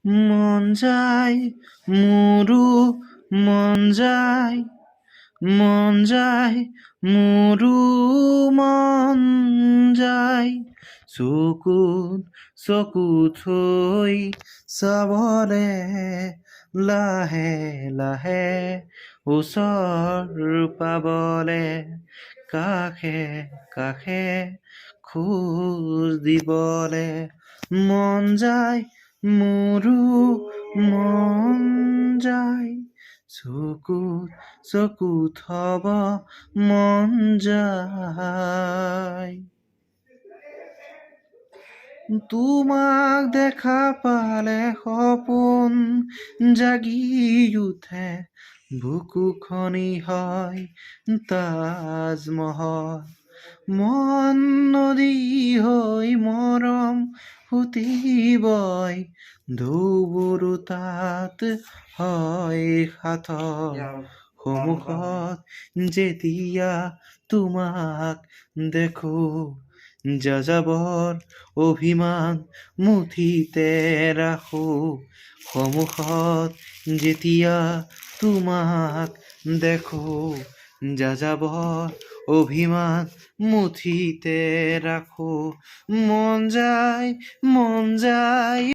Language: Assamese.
মন যায় মোৰো মন যায় মন যায় মোৰো মন যায় চকুত চকু থৈ চাবলে লাহে লাহে ওচৰ পাবলে কাষে কাষে খোজ দিবলে মন যায় মোৰো মন যায় চকুত চকু থব মন যায় তোমাক দেখা পালে সপোন জাগি উঠে বুকুখনি হয় তাজমহল মন নদী হৈ মৰম ফুটিবই ঢৌবোৰো তাত হয় সাঁথৰ সন্মুখত যেতিয়া তোমাক দেখো যাযাবৰ অভিমান মুঠিতে ৰাখো সন্মুখত যেতিয়া তোমাক দেখো যাযাবৰ অভিমান মুঠিতে ৰাখো মন যায়